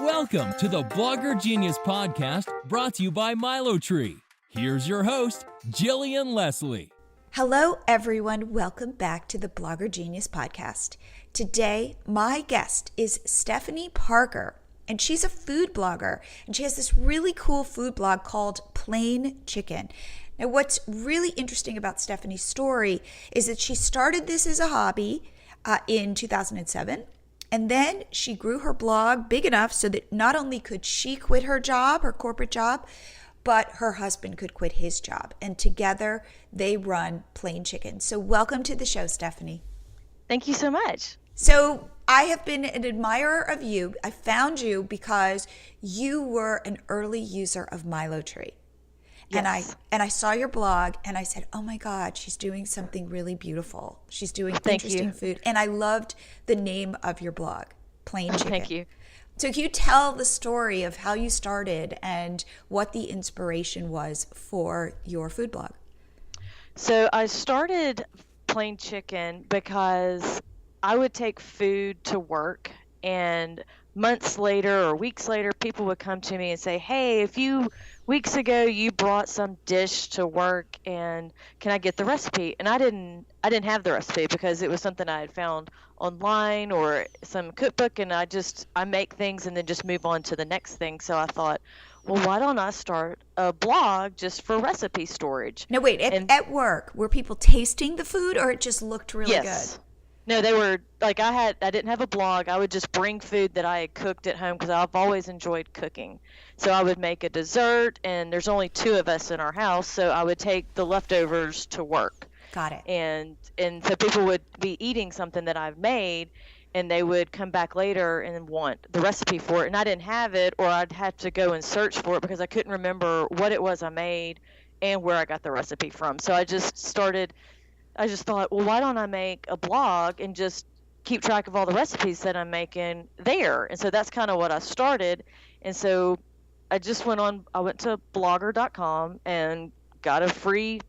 Welcome to the Blogger Genius Podcast, brought to you by MiloTree. Here's your host, Jillian Leslie. Hello, everyone. Welcome back to the Blogger Genius Podcast. Today, my guest is Stephanie Parker, and she's a food blogger, and she has this really cool food blog called Plain Chicken. Now, what's really interesting about Stephanie's story is that she started this as a hobby in 2007. And then she grew her blog big enough so that not only could she quit her job, her corporate job, but her husband could quit his job. And together they run Plain Chicken. So welcome to the show, Stephanie. Thank you so much. So I have been an admirer of you. I found you because you were an early user of MiloTree. Yes. And I saw your blog and I said, oh my God, she's doing something really beautiful. She's doing interesting food. And I loved the name of your blog, Plain Chicken. Thank you. So can you tell the story of how you started and what the inspiration was for your food blog? So I started Plain Chicken because I would take food to work, and months later or weeks later, people would come to me and say, hey, a few weeks ago you brought some dish to work, and can I get the recipe? And I didn't have the recipe because it was something I had found online or some cookbook, and I make things and then just move on to the next thing. So I thought, well, why don't I start a blog just for recipe storage? No, wait, at work, were people tasting the food or it just looked really good? No, they were like, I didn't have a blog. I would just bring food that I had cooked at home because I've always enjoyed cooking. So I would make a dessert, and there's only 2 of us in our house, so I would take the leftovers to work. Got it. And so people would be eating something that I've made, and they would come back later and want the recipe for it, and I didn't have it, or I'd have to go and search for it because I couldn't remember what it was I made and where I got the recipe from. So I just thought, well, why don't I make a blog and just keep track of all the recipes that I'm making there? And so that's kind of what I started. And so I went to blogger.com and got a free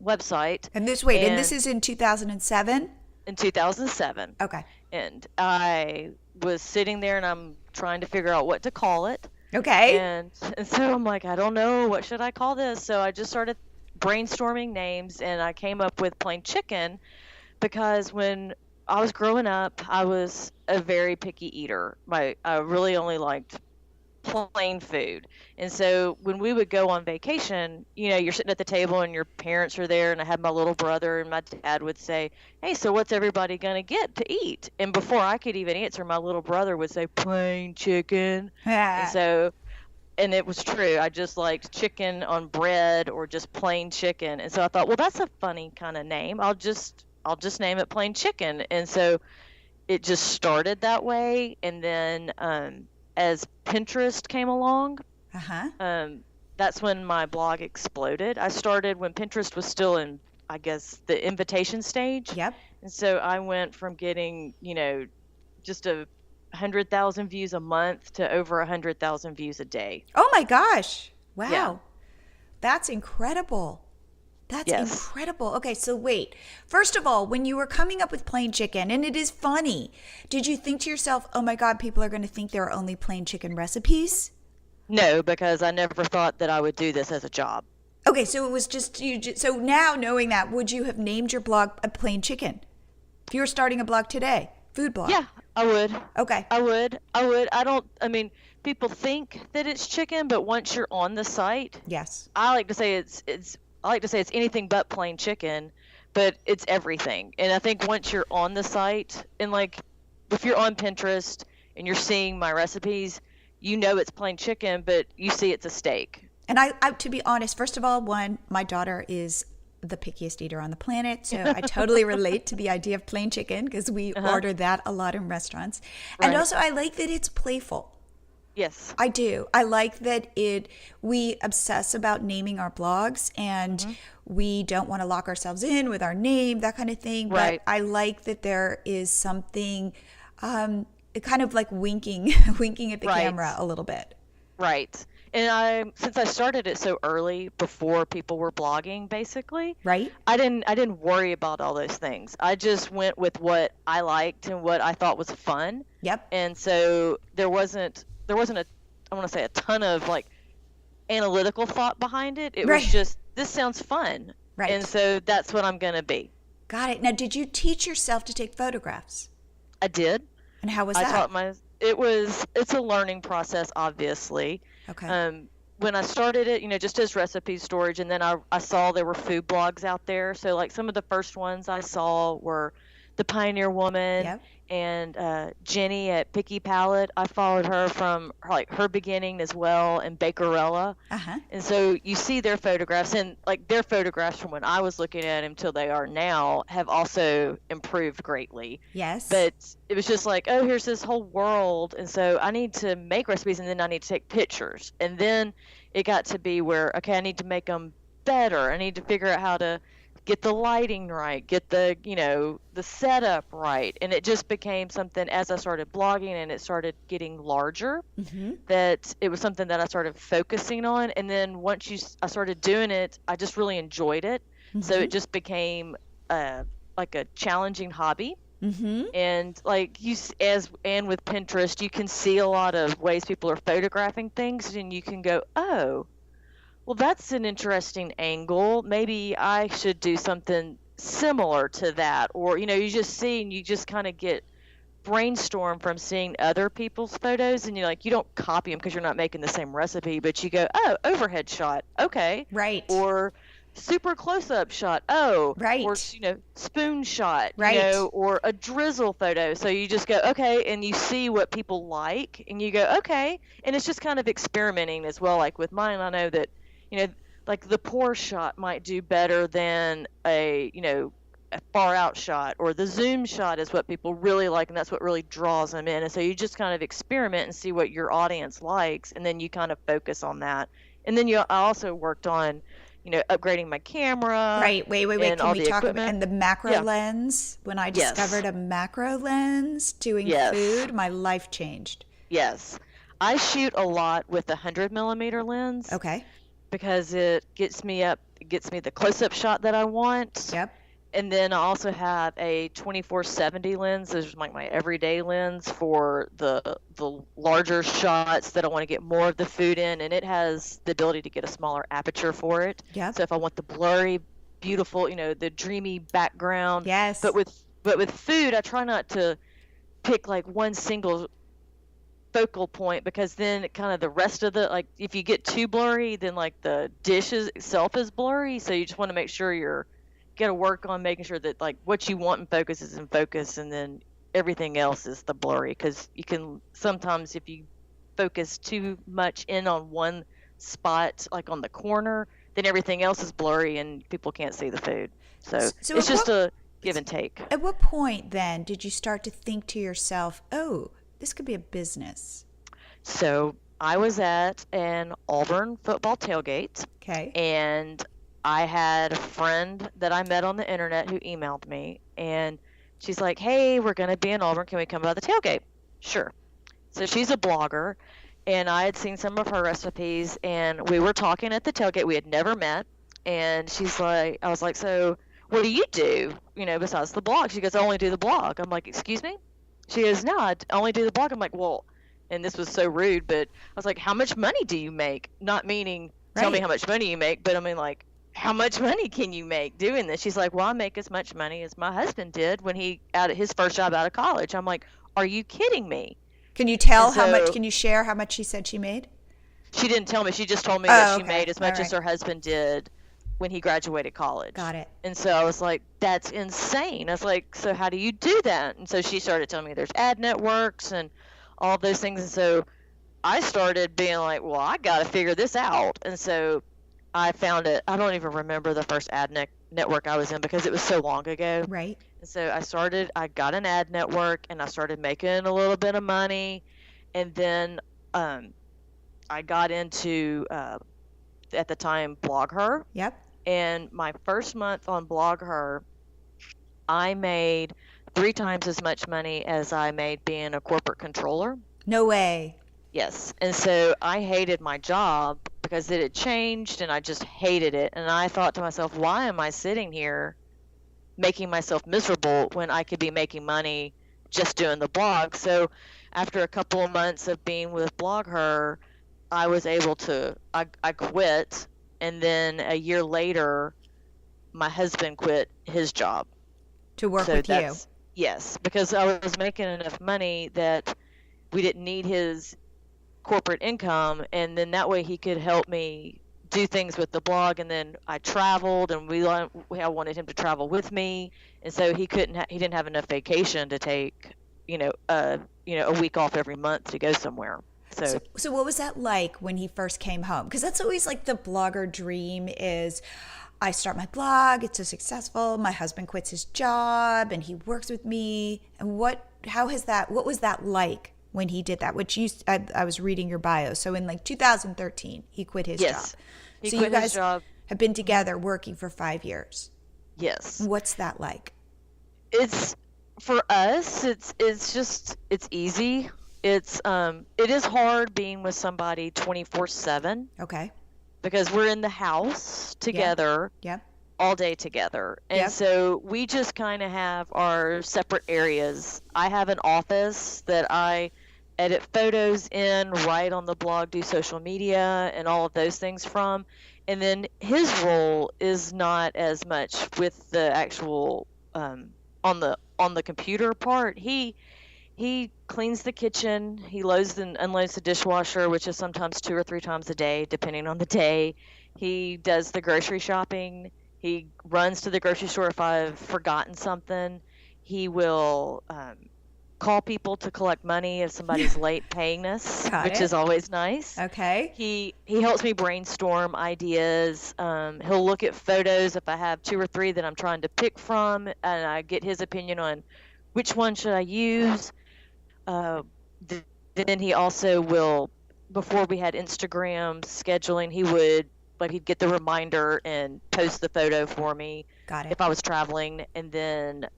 website. And this is in 2007? In 2007. Okay. And I was sitting there and I'm trying to figure out what to call it. Okay. And so I'm like, I don't know, what should I call this? So I just started brainstorming names, and I came up with Plain Chicken because when I was growing up, I was a very picky eater. I really only liked plain food. And so when we would go on vacation, you're sitting at the table and your parents are there, and I had my little brother, and my dad would say, hey, so what's everybody going to get to eat? And before I could even answer, my little brother would say, plain chicken. And it was true. I just liked chicken on bread or just plain chicken. And so I thought, well, that's a funny kind of name. I'll just name it Plain Chicken. And so it just started that way. And then as Pinterest came along, that's when my blog exploded. I started when Pinterest was still in, I guess, the invitation stage. Yep. And so I went from getting, just 100,000 views a month to over 100,000 views a day. Oh my gosh. Wow. Yeah. That's incredible. That's Yes. incredible. Okay, so wait. First of all, when you were coming up with Plain Chicken, and it is funny, did you think to yourself, oh my God, people are going to think there are only plain chicken recipes? No, because I never thought that I would do this as a job. Okay, so it was just you. So now knowing that, would you have named your blog a Plain Chicken? If you were starting a blog today, food blog. Yeah, I would. Okay. I would. People think that it's chicken, but once you're on the site, Yes. I like to say it's anything but plain chicken, but it's everything. And I think once you're on the site, and like if you're on Pinterest and you're seeing my recipes, it's plain chicken, but you see it's a steak. And I to be honest, first of all, my daughter is the pickiest eater on the planet, so I totally relate to the idea of plain chicken because we order that a lot in restaurants. And Right. also I like that it's playful. Yes. I do. I like that we obsess about naming our blogs, and we don't want to lock ourselves in with our name, that kind of thing. Right. But I like that there is something kind of like winking at the camera a little bit. Right. And since I started it so early, before people were blogging, basically, Right. I didn't worry about all those things. I just went with what I liked and what I thought was fun. Yep. And so there wasn't there wasn't I want to say a ton of like analytical thought behind it. It was Right. just, this sounds fun. Right. And so that's what I'm going to be. Got it. Now, did you teach yourself to take photographs? I did. And how was I that? taught it's a learning process, obviously. Okay. When I started it, just as recipe storage, and then I saw there were food blogs out there. So like some of the first ones I saw were the Pioneer Woman, Yep. and Jenny at Picky Palette. I followed her from like her beginning as well, and Bakerella. Uh-huh. And so you see their photographs, and like their photographs from when I was looking at them till they are now have also improved greatly. Yes. But it was just like, oh, here's this whole world. And so I need to make recipes, and then I need to take pictures. And then it got to be where, okay, I need to make them better. I need to figure out how to get the lighting right, get the, the setup right. And it just became something as I started blogging and it started getting larger, that it was something that I started focusing on. And then once I started doing it, I just really enjoyed it. So it just became like a challenging hobby. And like and with Pinterest, you can see a lot of ways people are photographing things, and you can go, oh, well, that's an interesting angle. Maybe I should do something similar to that. Or, you just see, and you just kind of get brainstorm from seeing other people's photos, and you don't copy them because you're not making the same recipe, but you go, oh, overhead shot. Okay. Right. Or super close-up shot. Oh. Right. Or, spoon shot. Right. Or a drizzle photo. So you just go, okay, and you see what people like, and you go, okay. And it's just kind of experimenting as well. Like with mine, I know that, like the pour shot might do better than a far out shot, or the zoom shot is what people really like, and that's what really draws them in. And so you just kind of experiment and see what your audience likes, and then you kind of focus on that. And then I also worked on, upgrading my camera. Right. Wait. Can we talk about and the macro Yeah. lens? When I Yes. discovered a macro lens doing Yes. food, my life changed. Yes. I shoot a lot with a 100mm lens. Okay. Because it gets me the close-up shot that I want. Yep. And then I also have a 24-70 lens. This is like my everyday lens for the larger shots that I want to get more of the food in, and it has the ability to get a smaller aperture for it. Yep. So if I want the blurry, beautiful, the dreamy background. Yes. But with food, I try not to pick like one single focal point, because then kind of the rest of the, if you get too blurry, then like the dish itself is blurry. So you just want to make sure you got to work on making sure that like what you want in focus is in focus, and then everything else is the blurry, because you can sometimes, if you focus too much in on one spot, like on the corner, then everything else is blurry and people can't see the food. So it's just a give and take. At what point then did you start to think to yourself, oh, this could be a business? So I was at an Auburn football tailgate. Okay. And I had a friend that I met on the internet who emailed me, and she's like, hey, we're going to be in Auburn. Can we come by the tailgate? Sure. So she's a blogger, and I had seen some of her recipes, and we were talking at the tailgate. We had never met. And she's like, I was like, so what do you do, besides the blog? She goes, I only do the blog. I'm like, excuse me? She goes, no, I only do the blog. I'm like, well, and this was so rude, but I was like, how much money do you make? Not meaning tell me how much money you make, but I mean, like, how much money can you make doing this? She's like, well, I make as much money as my husband did when he out at his first job out of college. I'm like, are you kidding me? Can you tell how much? Can you share how much she said she made? She didn't tell me. She just told me that she okay. made as much All as her husband did when he graduated college. Got it. And so I was like, that's insane. I was like, so how do you do that? And so she started telling me there's ad networks and all those things. And so I started being like, well, I got to figure this out. And so I found it. I don't even remember the first ad network I was in because it was so long ago. Right. And so I got an ad network, and I started making a little bit of money. And then I got into, at the time, BlogHer. Yep. And my first month on BlogHer, I made 3 times as much money as I made being a corporate controller. No way. Yes. And so I hated my job because it had changed, and I just hated it. And I thought to myself, why am I sitting here making myself miserable when I could be making money just doing the blog? So after a couple of months of being with BlogHer, I was able to, I quit. And then a year later, my husband quit his job. To work with you. Yes, because I was making enough money that we didn't need his corporate income, and then that way he could help me do things with the blog. And then I traveled, and I wanted him to travel with me, and so he didn't have enough vacation to take a week off every month to go somewhere. So what was that like when he first came home? Because that's always like the blogger dream is, I start my blog, it's so successful, my husband quits his job and he works with me. And what was that like when he did that? I was reading your bio. So in like 2013, he quit his job. He so quit you his guys job. have been together working for 5 years. Yes. What's that like? It's, for us, it's easy. It is hard being with somebody 24/7. Okay. Because we're in the house together. Yeah. All day together. And so we just kind of have our separate areas. I have an office that I edit photos in, write on the blog, do social media and all of those things from. And then his role is not as much with the actual on the computer part. He cleans the kitchen, he loads and unloads the dishwasher, which is sometimes 2 or 3 times a day, depending on the day. He does the grocery shopping. He runs to the grocery store if I've forgotten something. He will call people to collect money if somebody's late paying us, which is always nice. Okay. He helps me brainstorm ideas. He'll look at photos if I have 2 or 3 that I'm trying to pick from, and I get his opinion on which one should I use. Then he also will, before we had Instagram scheduling, he'd get the reminder and post the photo for me. Got it. If I was traveling. And then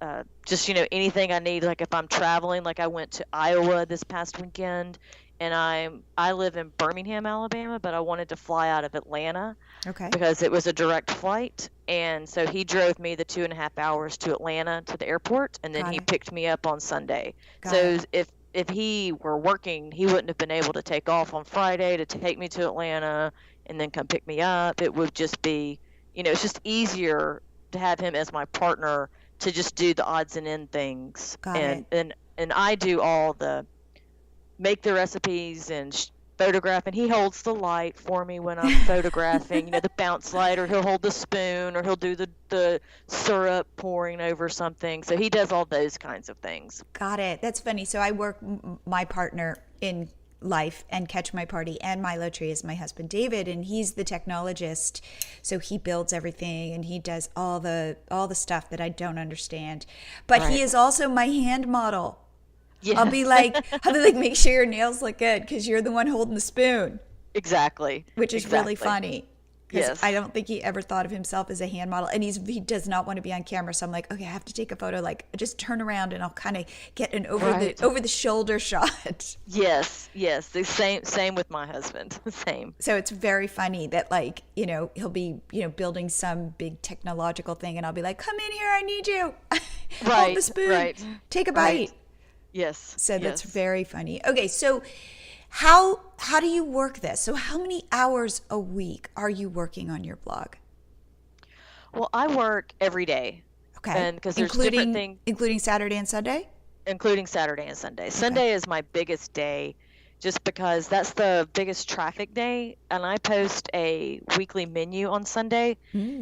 just anything I need, like if I'm traveling, like I went to Iowa this past weekend, and I live in Birmingham, Alabama, but I wanted to fly out of Atlanta. Okay. Because it was a direct flight, and so he drove me the 2.5 hours to Atlanta to the airport, and then he picked me up on Sunday. So if he were working, he wouldn't have been able to take off on Friday to take me to Atlanta and then come pick me up. It would just be, it's just easier to have him as my partner to just do the odds and end things. And I do all the make the recipes and photograph, and he holds the light for me when I'm photographing, the bounce light, or he'll hold the spoon, or he'll do the syrup pouring over something. So he does all those kinds of things. Got it. That's funny. So I work, my partner in life and Catch My Party and MiloTree is my husband David, and he's the technologist. So he builds everything and he does all the stuff that I don't understand. But he is also my hand model. Yeah. I'll be like, make sure your nails look good because you're the one holding the spoon. Exactly. Which is really funny. Yes. I don't think he ever thought of himself as a hand model, and he does not want to be on camera. So I'm like, okay, I have to take a photo. Like, just turn around and I'll kind of get an over the shoulder shot. Yes. The same with my husband. Same. So it's very funny that he'll be building some big technological thing, and I'll be like, come in here, I need you. Hold the spoon. Right. Take a bite. Right. Yes. So that's very funny. Okay, so how do you work this? So how many hours a week are you working on your blog? Well, I work every day. Okay. And because there's different things. Including Saturday and Sunday? Including Saturday and Sunday. Okay. Sunday is my biggest day just because that's the biggest traffic day, and I post a weekly menu on Sunday.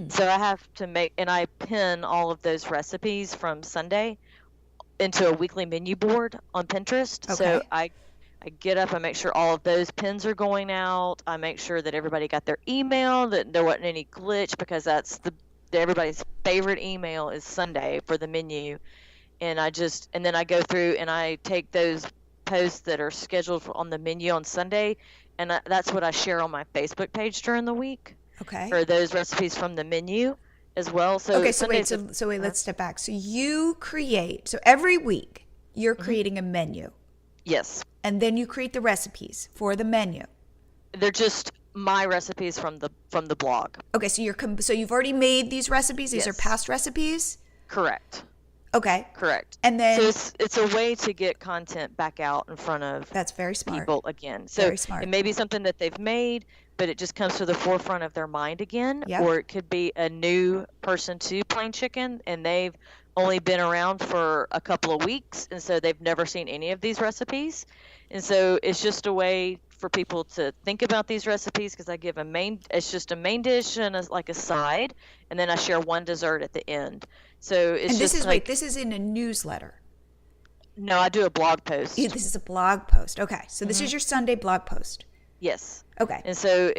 So I have to I pin all of those recipes from Sunday into a weekly menu board on Pinterest. Okay. So I get up, I make sure all of those pins are going out. I make sure that everybody got their email, that there wasn't any glitch, because that's everybody's favorite email is Sunday for the menu. And then I go through and I take those posts that are scheduled on the menu on Sunday, and that's what I share on my Facebook page during the week. Okay. For those recipes from the menu as well. So okay, so let's step back. So you create, so every week you're creating a menu. Yes. And then you create the recipes for the menu. They're just my recipes from the blog. Okay, so you've already made these recipes. These are past recipes. Correct. Okay. Correct. And then So it's a way to get content back out in front of that's very smart. people again. So Very smart. it may be something that they've made, but it just comes to the forefront of their mind again. Yep. Or it could be a new person to Plain Chicken, and they've only been around for a couple of weeks, and so they've never seen any of these recipes. And so it's just a way for people to think about these recipes, because I give it's just a main dish and like a side, and then I share one dessert at the end. So it's and this just is like, this is in a newsletter. No, I do a blog post. This is a blog post. Okay. So this is your Sunday blog post. Yes. Okay. And so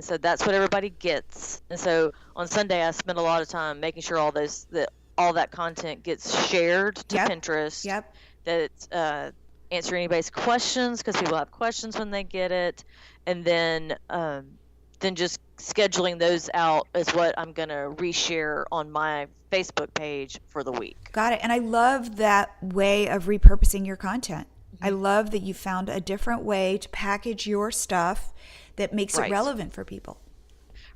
so that's what everybody gets. And so on Sunday, I spend a lot of time making sure all that content gets shared to Pinterest. Yep. That answer anybody's questions, because people have questions when they get it, and then just scheduling those out is what I'm gonna reshare on my Facebook page for the week. Got it. And I love that way of repurposing your content. I love that you found a different way to package your stuff that makes it relevant for people.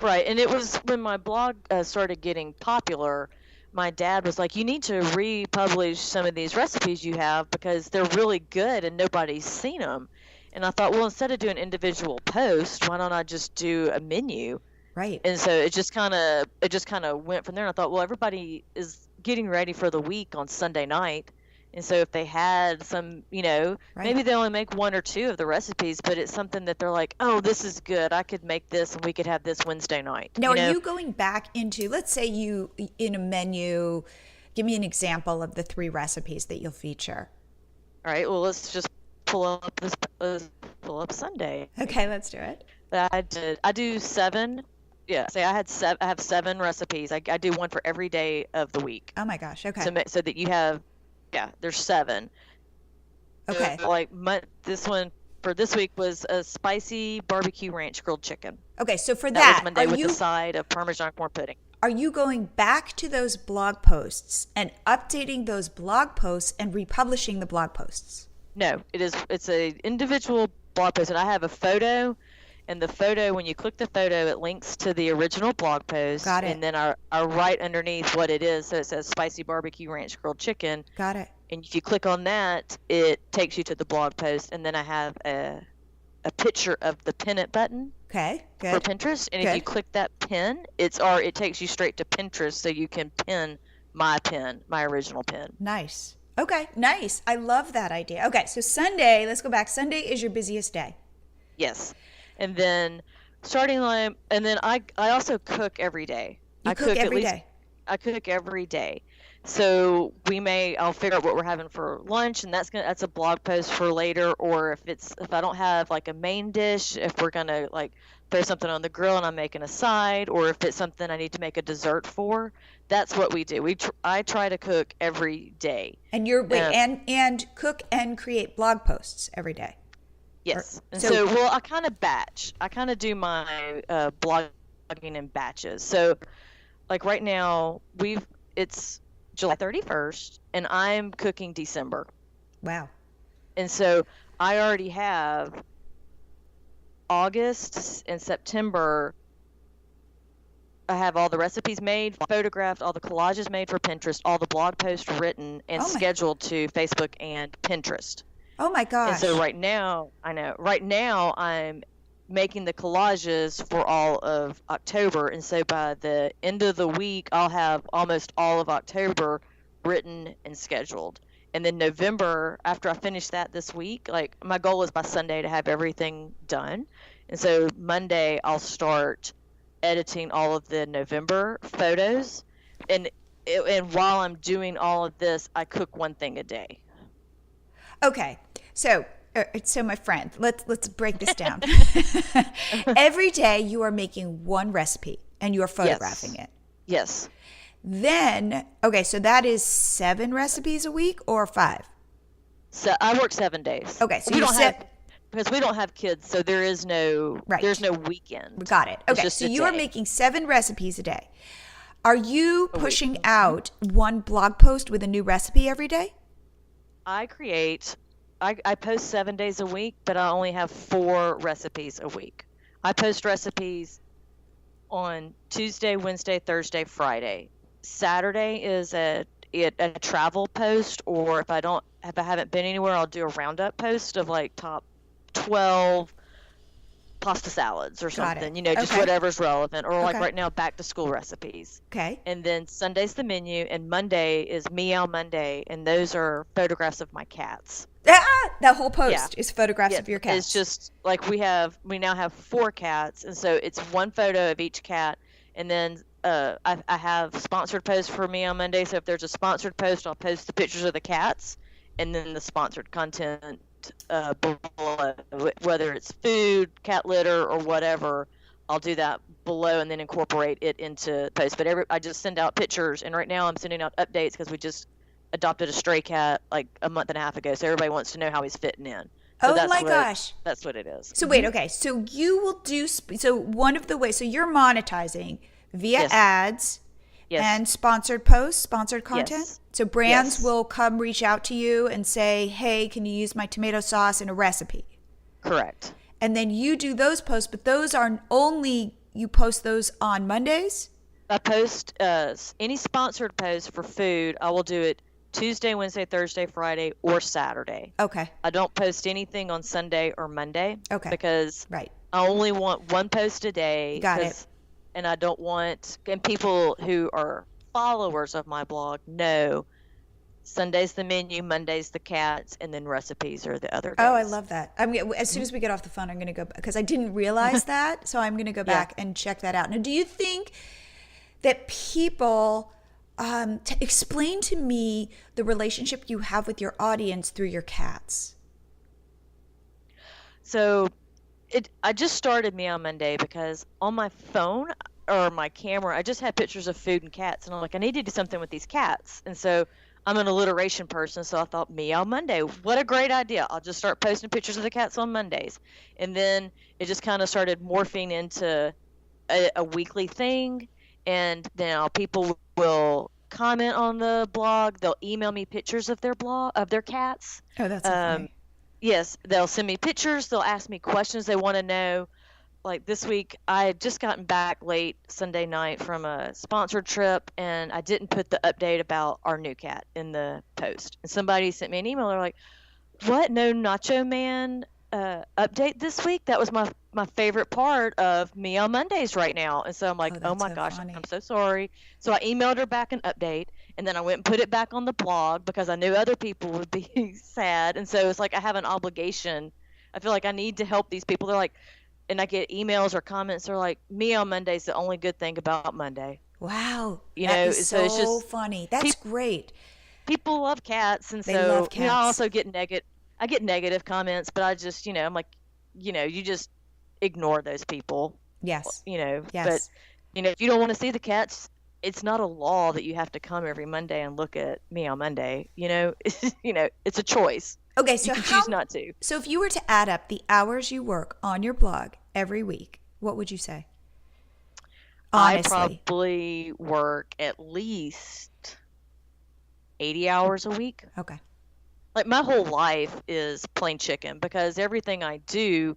Right. And it was when my blog started getting popular, my dad was like, you need to republish some of these recipes you have, because they're really good and nobody's seen them. And I thought, well, instead of doing individual posts, why don't I just do a menu? Right. And so it just kind of went from there. And I thought, well, everybody is getting ready for the week on Sunday night. And so if they had some, maybe they only make one or two of the recipes, but it's something that they're like, oh, this is good. I could make this and we could have this Wednesday night. Now, are you going back into, let's say you, in a menu, give me an example of the 3 recipes that you'll feature. All right. Well, let's just pull up Sunday. Okay, let's do it. I do 7. Yeah. Say I have 7 recipes. I do one for every day of the week. Oh my gosh. Okay. So that you have, there's 7. Okay. This one for this week was a spicy barbecue ranch grilled chicken. Okay, so for that was Monday with the side of Parmesan corn pudding. Are you going back to those blog posts and updating those blog posts and republishing the blog posts? No, it's a individual blog post, and I have a photo. And the photo, when you click the photo, it links to the original blog post. Got it. And then I write underneath what it is. So it says spicy barbecue ranch grilled chicken. Got it. And if you click on that, it takes you to the blog post. And then I have a picture of the pin it button. Okay, good. For Pinterest. And if you click that pin, it takes you straight to Pinterest, so you can pin my original pin. Nice. Okay, nice. I love that idea. Okay, so Sunday, let's go back. Sunday is your busiest day. Yes. And then I also cook every day. I cook every day. I cook every day. So I'll figure out what we're having for lunch, and that's a blog post for later. Or if I don't have like a main dish, if we're gonna like throw something on the grill and I'm making a side, or if it's something I need to make a dessert for, that's what we do. I try to cook every day. And and cook and create blog posts every day. Yes. And so I kind of batch. I kind of do my blogging in batches. So like right now it's July 31st and I'm cooking December. Wow. And so I already have August and September. I have all the recipes made, photographed, all the collages made for Pinterest, all the blog posts written and scheduled to Facebook and Pinterest. Oh my gosh. And so right now I'm making the collages for all of October. And so by the end of the week, I'll have almost all of October written and scheduled. And then November, after I finish that this week, like my goal is by Sunday to have everything done. And so Monday I'll start editing all of the November photos. And while I'm doing all of this, I cook one thing a day. Okay, so my friend, let's break this down. Every day you are making one recipe and you are photographing it. Yes. Then, okay, so that is 7 recipes a week or 5? So I work 7 days. Okay, so because we don't have kids, so there's no weekend. Got it. Okay, so you are making 7 recipes a day. Are you pushing out one blog post with a new recipe every day? I post 7 days a week, but I only have 4 recipes a week. I post recipes on Tuesday, Wednesday, Thursday, Friday. Saturday is a travel post, or if I haven't been anywhere, I'll do a roundup post of like top 12 pasta salads or Got it. something, just Okay. whatever's relevant, or like Okay. right now, back to school recipes. Okay. And then Sunday's the menu, and Monday is Meow Monday, and those are photographs of my cats. That whole post is photographs of your cats. It's just like we now have 4 cats, and so it's one photo of each cat, and then I have sponsored posts for me on Monday. So if there's a sponsored post, I'll post the pictures of the cats, and then the sponsored content below, whether it's food, cat litter, or whatever. I'll do that below and then incorporate it into posts. But I just send out pictures, and right now I'm sending out updates because we just adopted a stray cat like a month and a half ago, so everybody wants to know how he's fitting in. So gosh. That's what it is. So wait, okay. So you will do, so one of the ways, so you're monetizing via Yes. ads Yes. and sponsored posts, sponsored content. Yes. So brands Yes. will come reach out to you and say, hey, can you use my tomato sauce in a recipe? Correct. And then you do those posts, but those are only, you post those on Mondays? I post any sponsored post for food. I will do it Tuesday, Wednesday, Thursday, Friday, or Saturday. Okay. I don't post anything on Sunday or Monday. Okay. Because Right. I only want one post a day. Got it. And I don't want, and people who are followers of my blog know Sunday's the menu, Monday's the cats, and then recipes are the other days. Oh, I love that. As soon as we get off the phone, I'm going to go, because I didn't realize that. So I'm going to go back and check that out. Now, do you think that people, explain to me the relationship you have with your audience through your cats? So I just started Meow Monday because on my phone or my camera, I just had pictures of food and cats. And I'm like, I need to do something with these cats. And so I'm an alliteration person, so I thought Meow Monday, what a great idea. I'll just start posting pictures of the cats on Mondays. And then it just kind of started morphing into a weekly thing. And now people will comment on the blog. They'll email me pictures of their cats. Oh, that's so funny. Yes, they'll send me pictures. They'll ask me questions they want to know. Like this week, I had just gotten back late Sunday night from a sponsored trip, and I didn't put the update about our new cat in the post. And somebody sent me an email. They're like, what? No Nacho Man update this week? That was my favorite part of me on Mondays right now. And so I'm like, oh my gosh, funny. I'm so sorry. So I emailed her back an update, and then I went and put it back on the blog because I knew other people would be sad. And so it's like I have an obligation. I feel like I need to help these people. They're like, and I get emails or comments. They're like, me on Monday's the only good thing about Monday. Wow. That is so it's so just funny. That's great. People love cats, and They so love cats. I also get negative comments, but I just, I'm like, you just ignore those people. Yes. Yes. Yes. But if you don't want to see the cats, it's not a law that you have to come every Monday and look at me on Monday. It's a choice. Okay, so you can choose not to. So if you were to add up the hours you work on your blog every week, what would you say? Honestly. I probably work at least 80 hours a week. Okay. Like my whole life is plain chicken because everything I do,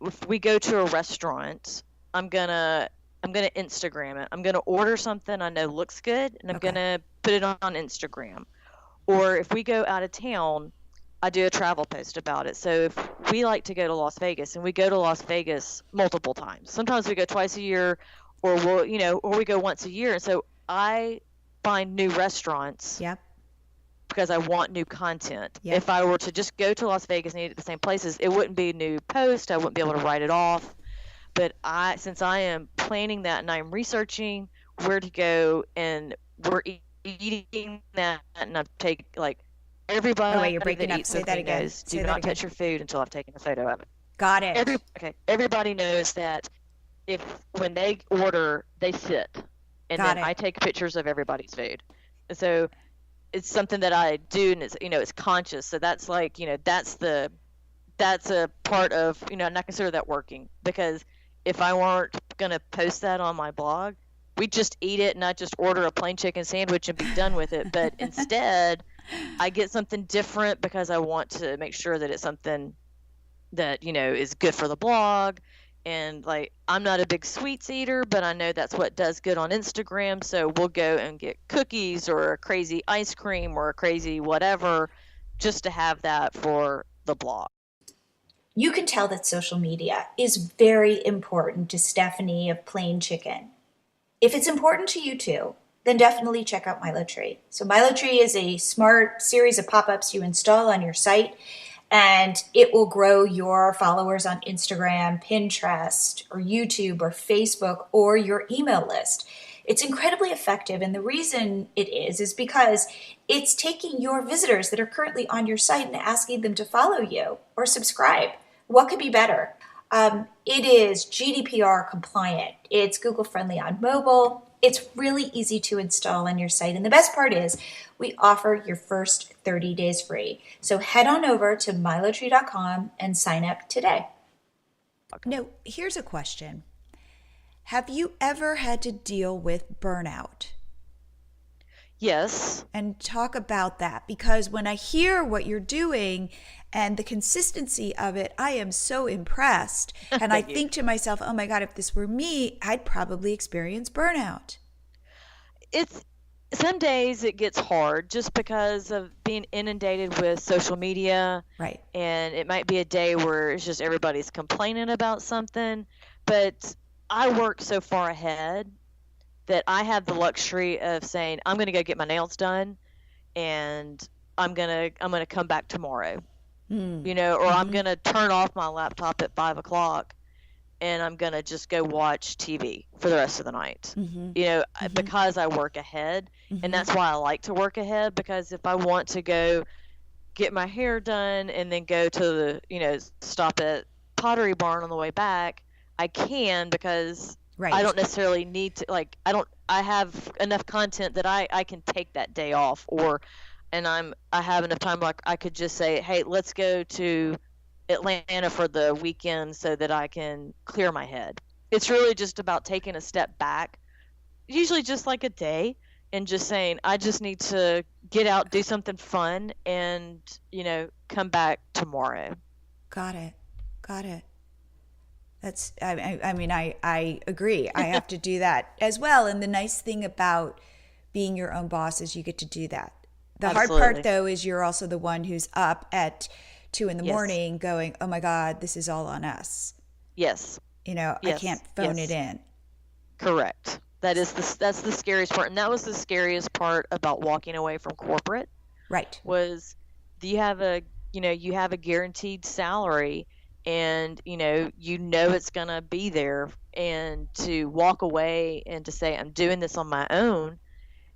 if we go to a restaurant, I'm gonna Instagram it. I'm gonna order something I know looks good, and I'm gonna put it on Instagram. Or if we go out of town, I do a travel post about it. So if we like to go to Las Vegas, and we go to Las Vegas multiple times, sometimes we go twice a year, or or we go once a year. And so I find new restaurants. Yep. Because I want new content. Yep. If I were to just go to Las Vegas and eat at the same places, it wouldn't be a new post. I wouldn't be able to write it off. But since I am planning that and I'm researching where to go and we're eating that, and I've taken everybody. Oh wait, you're breaking up. Say that again. Knows, do not touch your food until I've taken a photo of it. Got it. Everybody knows that when they order, they sit, and then I take pictures of everybody's food. And so it's something that I do, and it's conscious. So that's that's a part of, and I consider that working, because if I weren't going to post that on my blog, we'd just eat it and I'd just order a plain chicken sandwich and be done with it. But instead, I get something different because I want to make sure that it's something that, is good for the blog And like, I'm not a big sweets eater, but I know that's what does good on Instagram. So we'll go and get cookies or a crazy ice cream or a crazy whatever just to have that for the blog. You can tell that social media is very important to Stephanie of Plain Chicken. If it's important to you too, then definitely check out MiloTree. So MiloTree is a smart series of pop-ups you install on your site, and it will grow your followers on Instagram, Pinterest, or YouTube, or Facebook, or your email list. It's incredibly effective, and the reason it is because it's taking your visitors that are currently on your site and asking them to follow you or subscribe. What could be better? It is GDPR compliant. It's Google friendly on mobile. It's really easy to install on your site. And the best part is we offer your first 30 days free. So head on over to MiloTree.com and sign up today. Now, here's a question. Have you ever had to deal with burnout? Yes. And talk about that, because when I hear what you're doing and the consistency of it, I am so impressed. And I think to myself, oh my God, if this were me, I'd probably experience burnout. It's some days it gets hard just because of being inundated with social media. Right. And it might be a day where it's just everybody's complaining about something. But I work so far ahead that I have the luxury of saying, I'm going to go get my nails done and I'm going to come back tomorrow, or I'm going to turn off my laptop at 5:00 and I'm going to just go watch TV for the rest of the night, because I work ahead. And that's why I like to work ahead, because if I want to go get my hair done and then go to stop at Pottery Barn on the way back, I can, because Right. I don't necessarily need to, I have enough content that I can take that day off, I have enough time, like I could just say, hey, let's go to Atlanta for the weekend so that I can clear my head. It's really just about taking a step back, usually just like a day, and just saying, I just need to get out, do something fun, and, come back tomorrow. Got it. That's, I agree. I have to do that as well. And the nice thing about being your own boss is you get to do that. The Absolutely. hard part, though, is you're also the one who's up at 2 a.m. going, oh my God, this is all on us. Yes. I can't phone it in. Correct. That's the scariest part. And that was the scariest part about walking away from corporate. Right. Was you have a guaranteed salary, and it's going to be there, and to walk away and to say I'm doing this on my own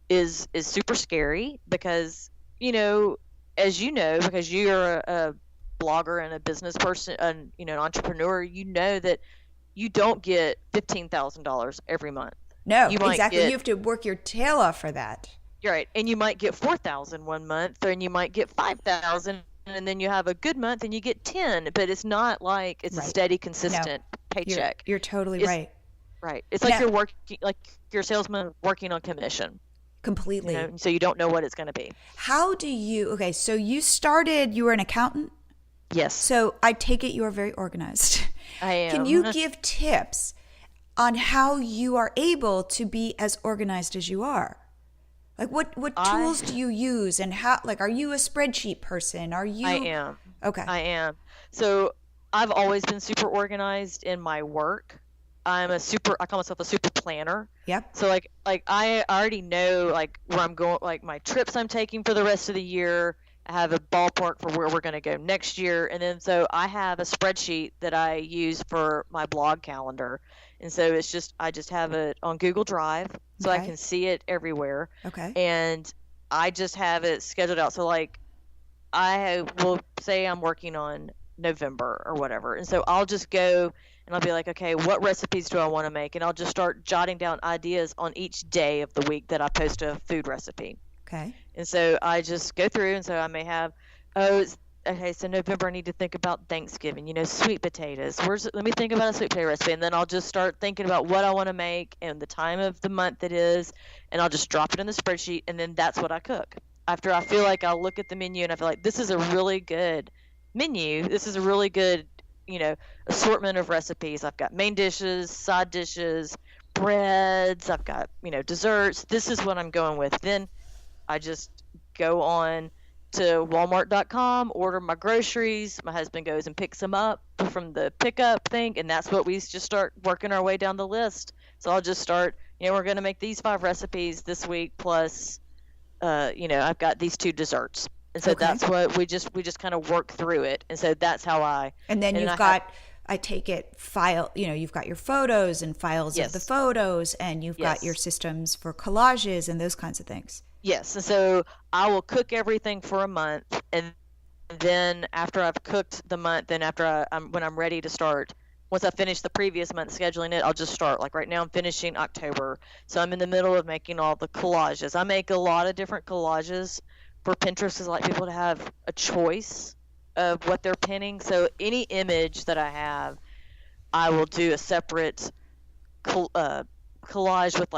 is super scary, because because you're a blogger and a business person and an entrepreneur, that you don't get $15,000 every month. No, exactly. You have to work your tail off for that. You're right. And you might get 4,000 one month, and you might get 5,000, and then you have a good month and you get 10, but it's not like it's Right. a steady, consistent paycheck. You're totally right. Right. It's like you're working, like your salesman working on commission. Completely. So you don't know what it's going to be. So you were an accountant? Yes. So I take it you are very organized. I am. Can you give tips on how you are able to be as organized as you are? Like what tools do you use, and how, are you a spreadsheet person? Are you? I am. Okay. I am. So I've always been super organized in my work. I call myself a super planner. Yep. So I already know where I'm going, my trips I'm taking for the rest of the year. I have a ballpark for where we're going to go next year. And then so I have a spreadsheet that I use for my blog calendar. And so I just have it on Google Drive, so I can see it everywhere. Okay. And I just have it scheduled out. So I will say I'm working on November or whatever. And so I'll just go and I'll be like, okay, what recipes do I want to make? And I'll just start jotting down ideas on each day of the week that I post a food recipe. Okay. And so I just go through, and so I may have, okay, so November I need to think about Thanksgiving, sweet potatoes. Let me think about a sweet potato recipe, and then I'll just start thinking about what I want to make and the time of the month it is, and I'll just drop it in the spreadsheet, and then that's what I cook. After I feel like I'll look at the menu and I feel like this is a really good menu. This is a really good assortment of recipes. I've got main dishes, side dishes, breads. I've got, desserts. This is what I'm going with. Then I just go on to Walmart.com, order my groceries. My husband goes and picks them up from the pickup thing, and that's what we just start working our way down the list. So I'll just start, we're going to make these 5 recipes this week, plus, I've got these 2 desserts. And so that's what we just kind of work through it. And so that's how And then I take it you've got your photos and files of the photos, and you've got your systems for collages and those kinds of things. Yes. And so I will cook everything for a month. And then after I've cooked the month, then after when I'm ready to start, once I finish the previous month scheduling it, I'll just start. Like right now I'm finishing October. So I'm in the middle of making all the collages. I make a lot of different collages for Pinterest, because I like people to have a choice of what they're pinning. So any image that I have, I will do a separate collage with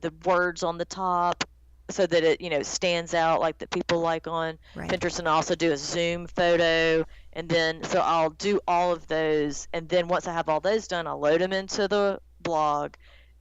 the words on the top, so that it stands out, like that people like on Pinterest. And I also do a zoom photo, and then so I'll do all of those, and then once I have all those done, I'll load them into the blog,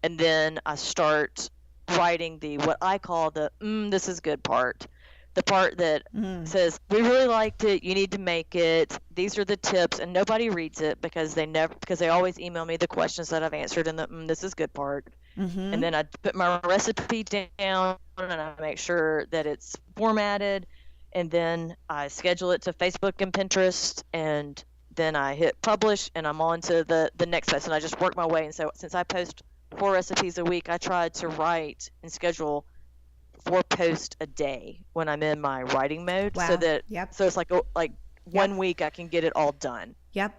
and then I start writing what I call the this is good part. The part that says, we really liked it, you need to make it, these are the tips, and nobody reads it because they always email me the questions that I've answered in the this is good part. And then I put my recipe down, and I make sure that it's formatted, and then I schedule it to Facebook and Pinterest, and then I hit publish, and I'm on to the next post, and I just work my way. And so since I post 4 recipes a week, I try to write and schedule 4 posts a day when I'm in my writing mode. Wow. So that so it's like 1 week I can get it all done. Yep.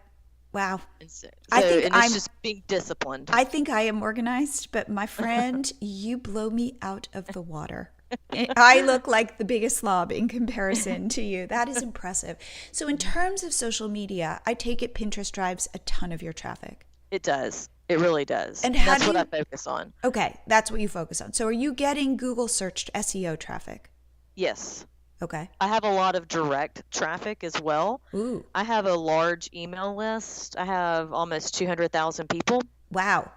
Wow. So it's just being disciplined. I think I am organized, but my friend, you blow me out of the water. I look like the biggest slob in comparison to you. That is impressive. So in terms of social media, I take it Pinterest drives a ton of your traffic. It does. It really does. And that's what I focus on. Okay, that's what you focus on. So are you getting Google searched SEO traffic? Yes. Okay. I have a lot of direct traffic as well. Ooh. I have a large email list. I have almost 200,000 people. Wow.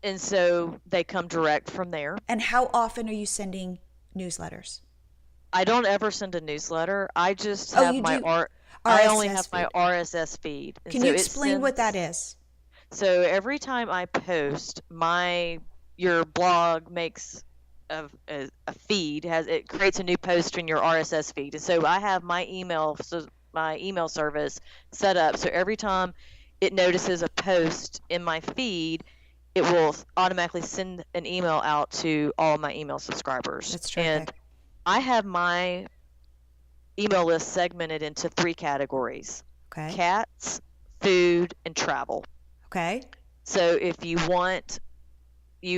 And so they come direct from there. And how often are you sending newsletters? I don't ever send a newsletter. I just have I only have my RSS feed. Can you explain what that is? So every time I post, your blog makes a feed, it creates a new post in your RSS feed. And so I have my email service set up, so every time it notices a post in my feed, it will automatically send an email out to all my email subscribers. That's terrific. And I have my email list segmented into 3 categories. Okay. Cats, food, and travel. Okay. So if you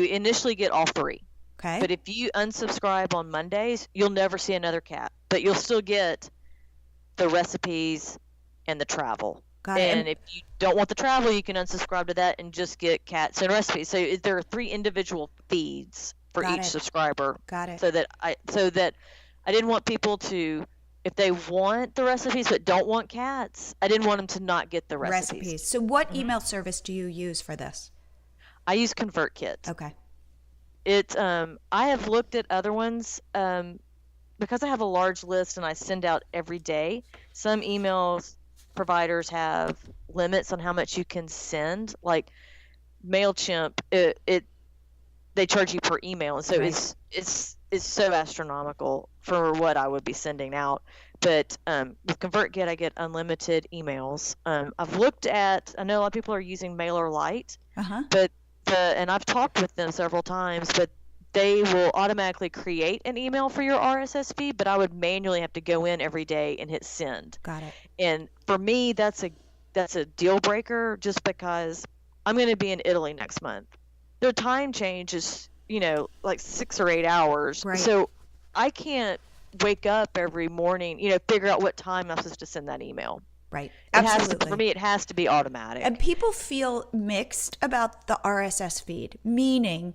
initially get all 3. Okay. But if you unsubscribe on Mondays, you'll never see another cat. But you'll still get the recipes and the travel. Got it. And if you don't want the travel, you can unsubscribe to that and just get cats and recipes. So there are 3 individual feeds for each subscriber. Got it. So that I didn't want people to, if they want the recipes but don't want cats, I didn't want them to not get the recipes. So what email service do you use for this? I use ConvertKit. Okay. I have looked at other ones because I have a large list and I send out every day. Some email providers have limits on how much you can send. Like MailChimp, they charge you per email, and so it's so astronomical for what I would be sending out. But with ConvertKit, I get unlimited emails. I've looked at, I know a lot of people are using MailerLite, but and I've talked with them several times, but they will automatically create an email for your RSS feed, but I would manually have to go in every day and hit send. Got it. And for me, that's a deal breaker, just because I'm going to be in Italy next month. Their time change is, like 6 or 8 hours. Right. So I can't wake up every morning, figure out what time I'm supposed to send that email. Right. Absolutely. For me, it has to be automatic. And people feel mixed about the RSS feed, meaning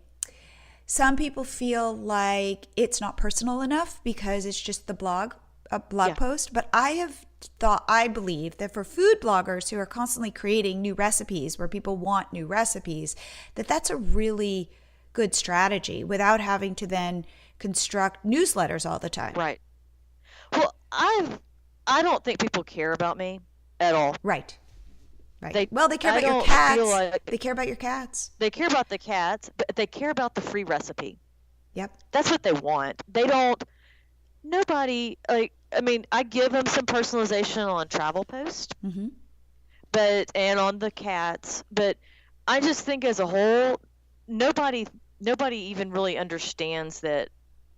some people feel like it's not personal enough because it's just the blog a blog post, but I believe that for food bloggers who are constantly creating new recipes where people want new recipes, that's a really good strategy without having to then construct newsletters all the time. Right. Well, I don't think people care about me at all. Right. Right. They care about your cats. They care about your cats. They care about the cats, but they care about the free recipe. Yep. That's what they want. Nobody, I give them some personalization on travel post, and on the cats, but I just think as a whole, nobody even really understands that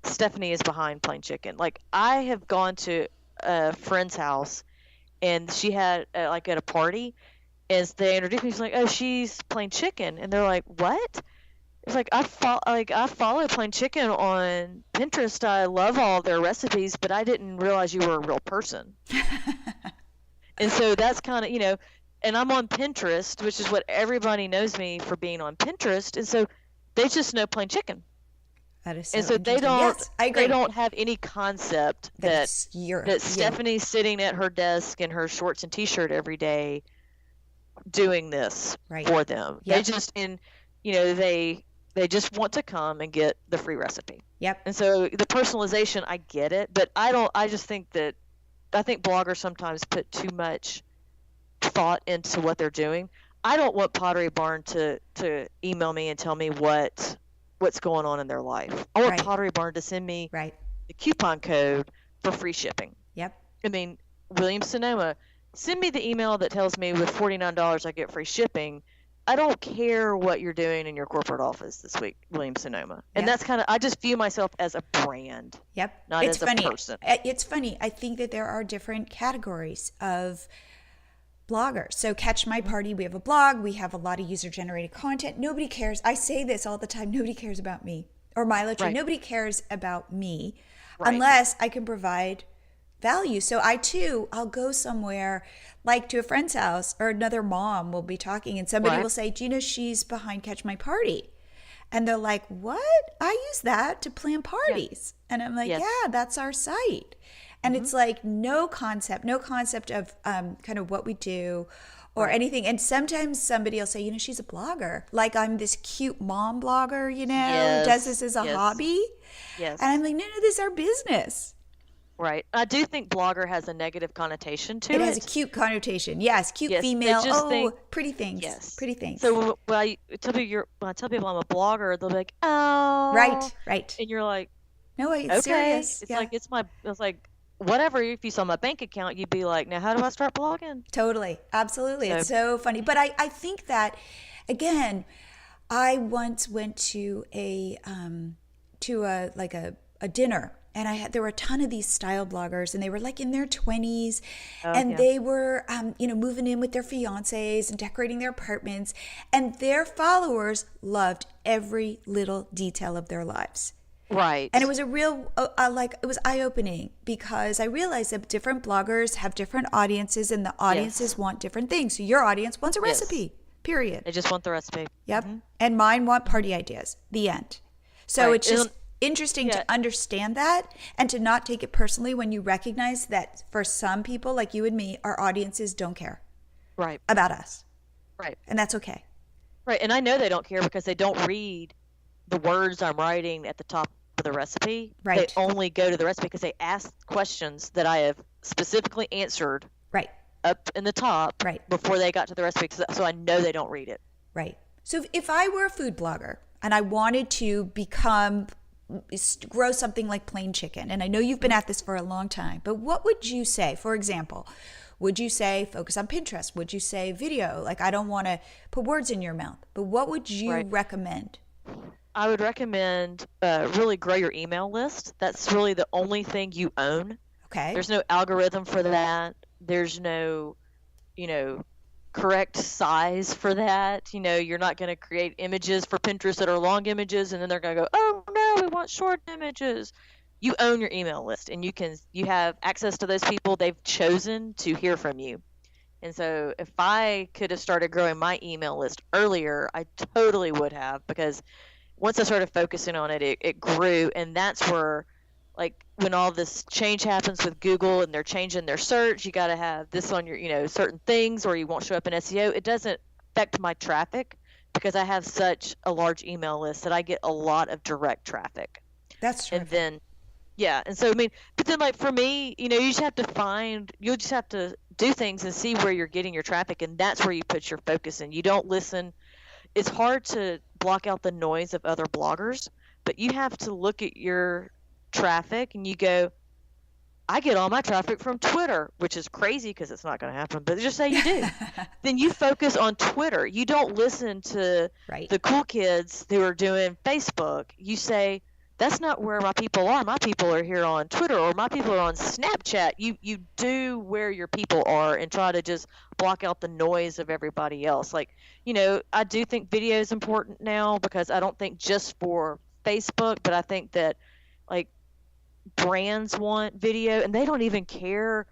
Stephanie is behind plain chicken. Like, I have gone to a friend's house, and she had, at a party, as they introduced me, she's like, "Oh, she's plain chicken," and they're like, "What?" It's like, I follow plain chicken on Pinterest. I love all their recipes, but I didn't realize you were a real person. And so that's kind of, and I'm on Pinterest, which is what everybody knows me for being on Pinterest, and so they just know plain chicken. That is so and so they don't. Yes, I agree. They don't have any concept that Stephanie's sitting at her desk in her shorts and t-shirt every day, doing this for them. Yep. They just they just want to come and get the free recipe. Yep. And so the personalization, I get it, but I think bloggers sometimes put too much thought into what they're doing. I don't want Pottery Barn to email me and tell me what's going on in their life. I want Pottery Barn to send me the coupon code for free shipping. Yep. I mean, Williams-Sonoma, send me the email that tells me with $49 I get free shipping. I don't care what you're doing in your corporate office this week, Williams-Sonoma. And that's I just view myself as a brand. Yep. Not as a person. It's funny. I think that there are different categories of bloggers. So Catch My Party, we have a blog. We have a lot of user-generated content. Nobody cares. I say this all the time. Nobody cares about me. Or MiloTree. Nobody cares about me unless I can provide value. So I'll go somewhere like to a friend's house, or another mom will be talking and somebody will say, "Do you know she's behind Catch My Party?" And they're like, "What? I use that to plan parties." And I'm like, "Yeah, that's our site." And it's like no concept of kind of what we do or anything. And sometimes somebody will say, she's a blogger. Like, I'm this cute mom blogger, who does this as a hobby. Yes. And I'm like, no, this is our business. Right. I do think blogger has a negative connotation to it. It has a cute connotation. Yes, cute female. Pretty things. Yes. Pretty things. So when I tell people I'm a blogger, they'll be like, "Oh." Right. And you're like, "No, it's okay." serious. It's like whatever. If you saw my bank account, you'd be like, "Now how do I start blogging?" Totally. Absolutely. It's so funny. But I think that, again, I once went to a dinner. And there were a ton of these style bloggers, and they were like in their 20s, they were, moving in with their fiancés and decorating their apartments, and their followers loved every little detail of their lives. Right. And it was a real, it was eye-opening, because I realized that different bloggers have different audiences, and the audiences want different things. So your audience wants a recipe, period. They just want the recipe. Yep. Mm-hmm. And mine want party ideas, the end. So it's just interesting to understand that and to not take it personally when you recognize that for some people like you and me, our audiences don't care about us. Right. And that's okay. Right. And I know they don't care because they don't read the words I'm writing at the top of the recipe. Right. They only go to the recipe because they ask questions that I have specifically answered up in the top before they got to the recipe. So I know they don't read it. Right. So if I were a food blogger and I wanted to grow something like plain chicken, and I know you've been at this for a long time, but what would you say? For example, would you say focus on Pinterest? Would you say video? Like, I don't want to put words in your mouth, but what would you recommend? I would recommend really grow your email list. That's really the only thing you own. Okay. There's no algorithm for that. There's no, correct size for that. You're not going to create images for Pinterest that are long images, and then they're going to go, "Oh no, we want short images." You own your email list, and you have access to those people. They've chosen to hear from you. And so if I could have started growing my email list earlier, I totally would have, because once I started focusing on it, it grew, and that's where like when all this change happens with Google and they're changing their search, you got to have this on your, certain things, or you won't show up in SEO. It doesn't affect my traffic because I have such a large email list that I get a lot of direct traffic. That's terrific. And then, yeah. And so, I mean, but then like for me, you'll just have to do things and see where you're getting your traffic. And that's where you put your focus in. You don't listen. It's hard to block out the noise of other bloggers, but you have to look at your traffic and you go, I get all my traffic from Twitter, which is crazy because it's not going to happen, but just say you do. Then you focus on Twitter. You don't listen to the cool kids who are doing Facebook. You say, that's not where my people are. My people are here on Twitter, or my people are on Snapchat. You do where your people are and try to just block out the noise of everybody else. Like, I do think video is important now, because I don't think just for Facebook, but I think that like brands want video, and they don't even care.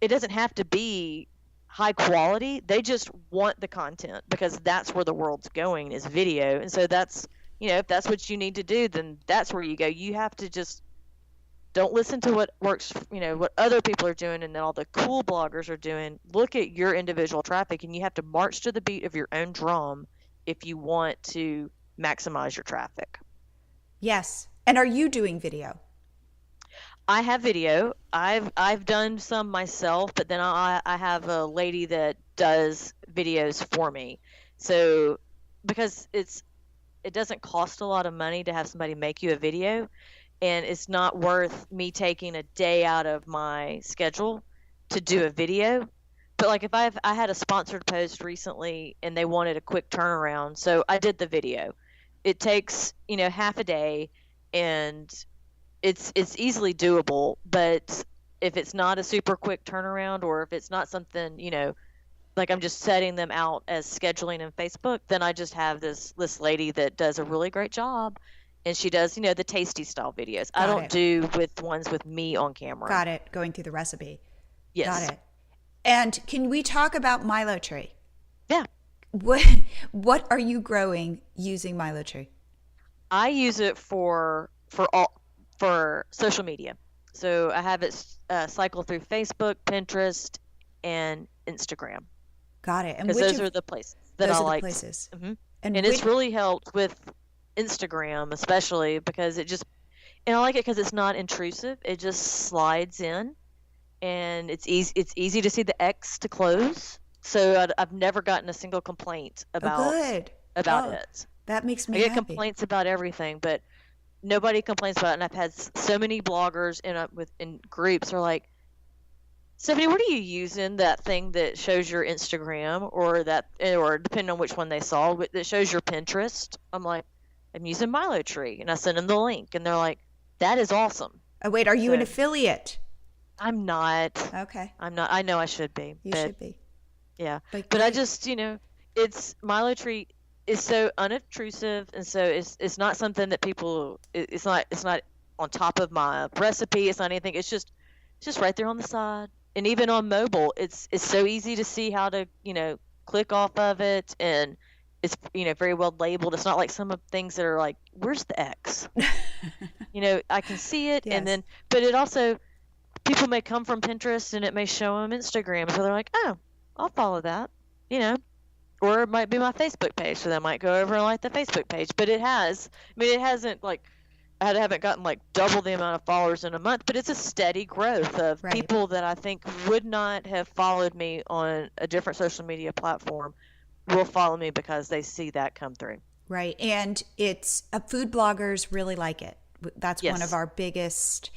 It doesn't have to be high quality. They just want the content, because that's where the world's going, is video. And so that's, if that's what you need to do, then that's where you go. You have to just don't listen to what works, what other people are doing and then all the cool bloggers are doing. Look at your individual traffic, and you have to march to the beat of your own drum if you want to maximize your traffic. Yes. And are you doing video? I have video. I've done some myself, but then I have a lady that does videos for me. So because it doesn't cost a lot of money to have somebody make you a video, and it's not worth me taking a day out of my schedule to do a video. But like if I had a sponsored post recently and they wanted a quick turnaround, so I did the video. It takes, half a day, and it's easily doable. But if it's not a super quick turnaround, or if it's not something, like I'm just setting them out as scheduling in Facebook, then I just have this lady that does a really great job, and she does, the tasty style videos. I don't do with ones with me on camera. Got it. Going through the recipe. Yes. Got it. And can we talk about MiloTree? Yeah. What are you growing using MiloTree? I use it for social media. So I have it cycle through Facebook, Pinterest, and Instagram. Got it. And because those are the places that I like. Places. Mm-hmm. And it's really helped with Instagram, especially because and I like it because it's not intrusive. It just slides in, and it's easy. It's easy to see the X to close. So I've never gotten a single complaint about it. That makes me happy. I get happy. Complaints about everything, but nobody complains about it. And I've had so many bloggers in groups are like, Stephanie, what are you using, that thing that shows your Instagram, or depending on which one they saw, that shows your Pinterest? I'm like, I'm using MiloTree, and I send them the link, and they're like, that is awesome. Oh, wait, are you an affiliate? I'm not. Okay. I'm not. I know I should be. You should be. Yeah. But I just, it's MiloTree is so unobtrusive, and so it's not something that people. It's not on top of my recipe. It's not anything. It's just right there on the side. And even on mobile, it's so easy to see how to, click off of it, and it's, very well labeled. It's not like some of things that are like, where's the X? I can see it. Yes. And then, but it also, people may come from Pinterest and it may show them Instagram. So they're like, oh, I'll follow that, or it might be my Facebook page. So they might go over and like the Facebook page, but it hasn't like, I haven't gotten like double the amount of followers in a month, but it's a steady growth of people that I think would not have followed me on a different social media platform will follow me because they see that come through. Right. And it's food bloggers really like it. That's one of our biggest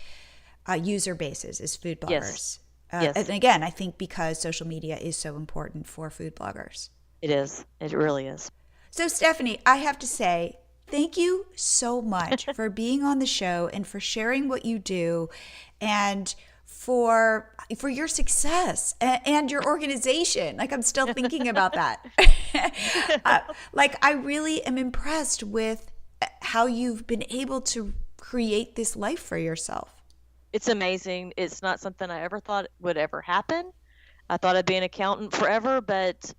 user bases is food bloggers. Yes. And again, I think because social media is so important for food bloggers. It is. It really is. So Stephanie, I have to say, thank you so much for being on the show and for sharing what you do, and for your success and your organization. Like, I'm still thinking about that. I really am impressed with how you've been able to create this life for yourself. It's amazing. It's not something I ever thought would ever happen. I thought I'd be an accountant forever, but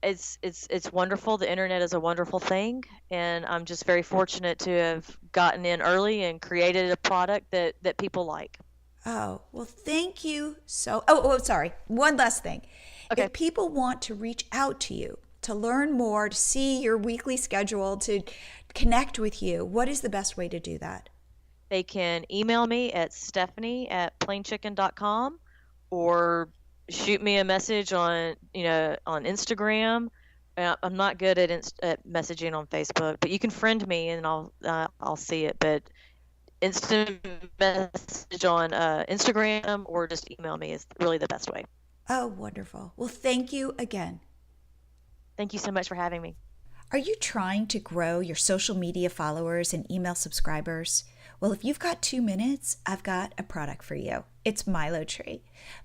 It's wonderful. The internet is a wonderful thing, and I'm just very fortunate to have gotten in early and created a product that people like. Oh, well, thank you sorry. One last thing. Okay. If people want to reach out to you to learn more, to see your weekly schedule, to connect with you, what is the best way to do that? They can email me at Stephanie@plainchicken.com or shoot me a message on Instagram. I'm not good at messaging on Facebook, but you can friend me and I'll see it. But instant message on Instagram or just email me is really the best way. Oh, wonderful. Well, thank you again. Thank you so much for having me. Are you trying to grow your social media followers and email subscribers? Well, if you've got 2 minutes, I've got a product for you. It's MiloTree.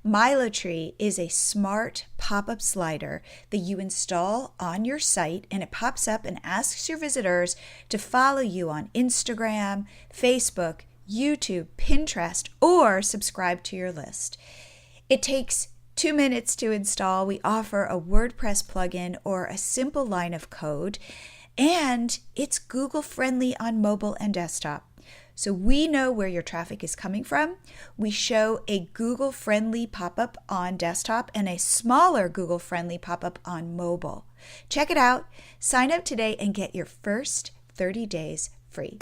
MiloTree is a smart pop-up slider that you install on your site, and it pops up and asks your visitors to follow you on Instagram, Facebook, YouTube, Pinterest, or subscribe to your list. It takes 2 minutes to install. We offer a WordPress plugin or a simple line of code, and it's Google friendly on mobile and desktop. So we know where your traffic is coming from. We show a Google friendly pop-up on desktop and a smaller Google friendly pop-up on mobile. Check it out. Sign up today and get your first 30 days free.